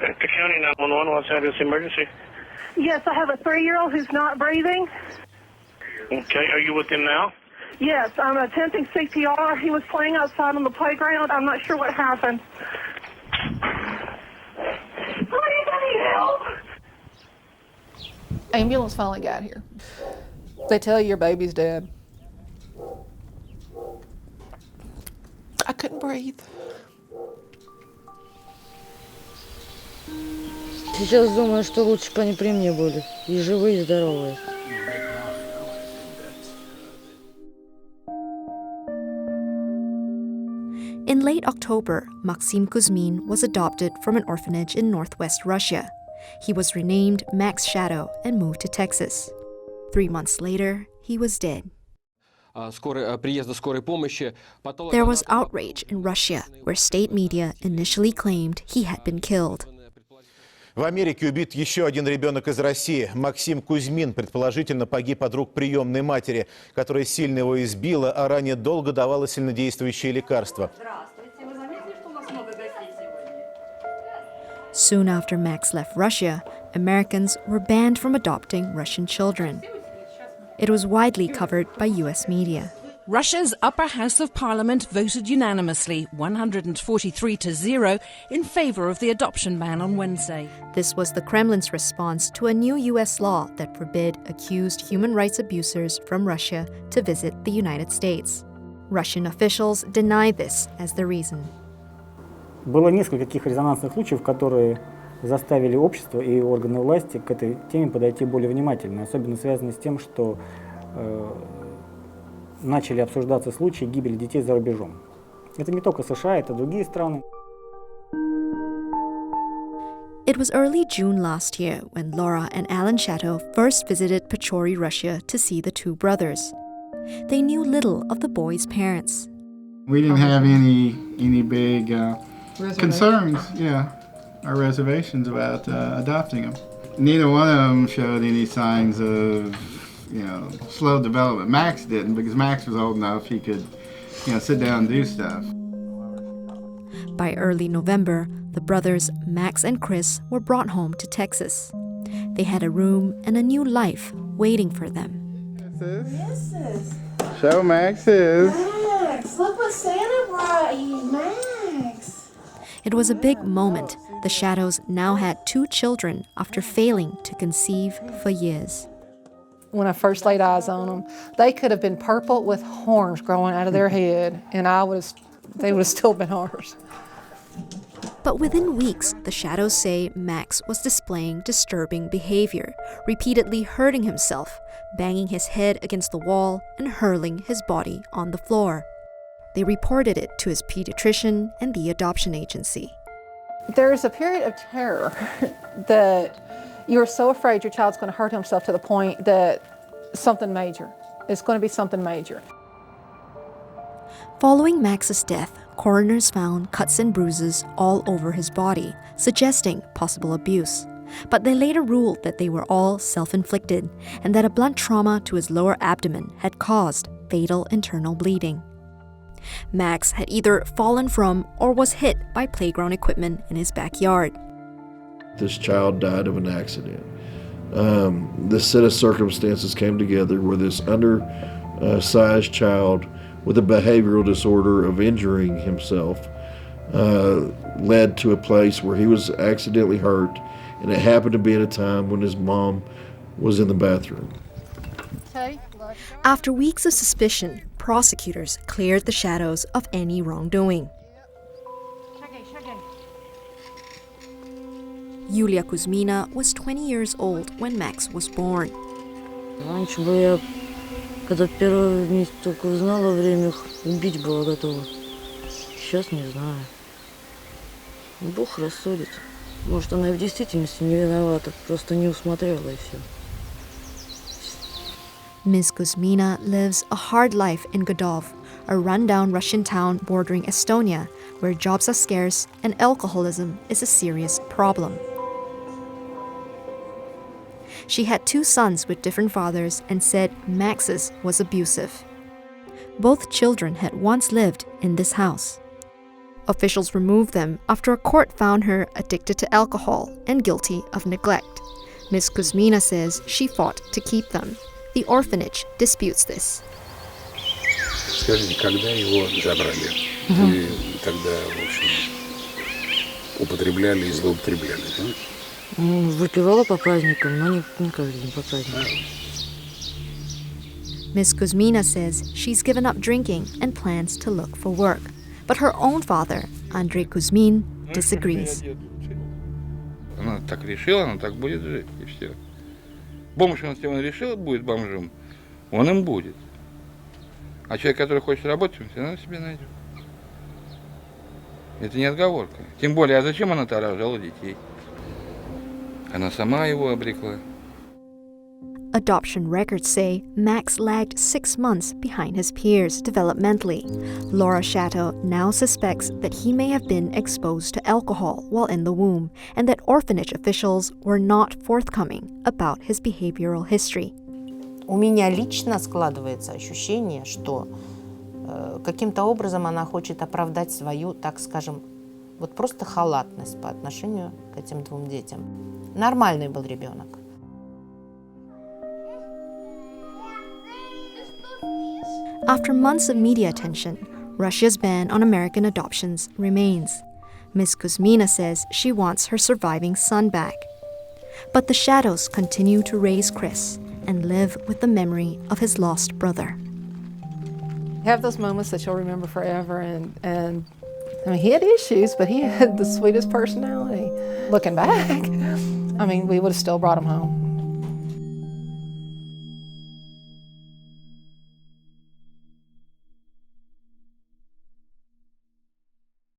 The county 911, what's that? This emergency? Yes, I have a 3-year-old who's not breathing. Okay, are you with him now? Yes, I'm attempting CPR. He was playing outside on the playground. I'm not sure what happened. Please, I need help. Ambulance finally got here. They tell you your baby's dead. I couldn't breathe. Сейчас думаю, что лучше бы они при мне были. И живые, и здоровые. In late October, Maksim Kuzmin was adopted from an orphanage in northwest Russia. He was renamed Max Shadow and moved to Texas. 3 months later, he was dead. There was outrage in Russia, where state media initially claimed he had been killed. В Америке убит еще один ребенок из России. Максим Кузьмин предположительно погиб от рук приемной матери, которая сильно его избила, а ранее долго давала сильнодействующие лекарства. Soon after Max left Russia, Americans were banned from adopting Russian children. It was widely covered by U.S. media. Russia's upper house of parliament voted unanimously, 143-0, in favor of the adoption ban on Wednesday. This was the Kremlin's response to a new U.S. law that forbid accused human rights abusers from Russia to visit the United States. Russian officials deny this as the reason. Было несколько таких резонансных случаев, которые заставили общество и органы власти к этой теме подойти более внимательно, особенно связанные с тем, что начали обсуждаться случаи гибели детей за рубежом. Это не только США, это другие страны. It was early June last year when Laura and Alan Shatto first visited Pechori, Russia to see the two brothers. They knew little of the boys' parents. We didn't have any big concerns, or reservations about adopting them. Neither one of them showed any signs of slow development. Max didn't, because Max was old enough he could, sit down and do stuff. By early November, the brothers Max and Chris were brought home to Texas. They had a room and a new life waiting for them. Show Max's. Max, look what Santa brought you, Max. It was a big moment. The Shadows now had 2 children after failing to conceive for years. When I first laid eyes on them, they could have been purple with horns growing out of their head, and they would have still been ours. But within weeks, the Shadows say Max was displaying disturbing behavior, repeatedly hurting himself, banging his head against the wall, and hurling his body on the floor. They reported it to his pediatrician and the adoption agency. There's a period of terror that you're so afraid your child's going to hurt himself to the point that it's going to be something major. Following Max's death, coroners found cuts and bruises all over his body, suggesting possible abuse. But they later ruled that they were all self-inflicted and that a blunt trauma to his lower abdomen had caused fatal internal bleeding. Max had either fallen from or was hit by playground equipment in his backyard. This child died of an accident. This set of circumstances came together where this undersized child with a behavioral disorder of injuring himself led to a place where he was accidentally hurt, and it happened to be at a time when his mom was in the bathroom. After weeks of suspicion, prosecutors cleared the Shadows of any wrongdoing. Yulia Kuzmina was 20 years old when Max was born. Раньше бы я, когда первый месяц только узнала время, убить была готова. Сейчас не знаю. Бог рассудит. Может, она и в действительности не виновата, просто не усмотрела и все. Ms. Kuzmina lives a hard life in Godov, a rundown Russian town bordering Estonia, where jobs are scarce and alcoholism is a serious problem. She had 2 sons with different fathers and said Max's was abusive. Both children had once lived in this house. Officials removed them after a court found her addicted to alcohol and guilty of neglect. Ms. Kuzmina says she fought to keep them. The orphanage disputes this. Скажите, когда его забрали? Вы тогда, в общем, употребляли и злоупотребляли, да? Выпивала по праздникам, но не каждый день по праздникам. Ms. Kuzmina says she's given up drinking and plans to look for work. But her own father, Andrei Kuzmin, disagrees. Она так решила, она так будет жить, и все. Бомж, если он решил, будет бомжом, он им будет. А человек, который хочет работать, он всегда себе найдет. Это не отговорка. Тем более, а зачем она-то рожала детей? Она сама его обрекла. Adoption records say Max lagged 6 months behind his peers developmentally. Laura Shatto now suspects that he may have been exposed to alcohol while in the womb and that orphanage officials were not forthcoming about his behavioral history. У меня лично складывается ощущение, что каким-то образом она хочет оправдать свою, так скажем, вот просто халатность по отношению к этим двум детям. Нормальный был ребенок. After months of media attention, Russia's ban on American adoptions remains. Ms. Kuzmina says she wants her surviving son back. But the Shatto'S continue to raise Chris and live with the memory of his lost brother. You have those moments that you'll remember forever, and I mean, he had issues, but he had the sweetest personality. Looking back, I mean, we would have still brought him home.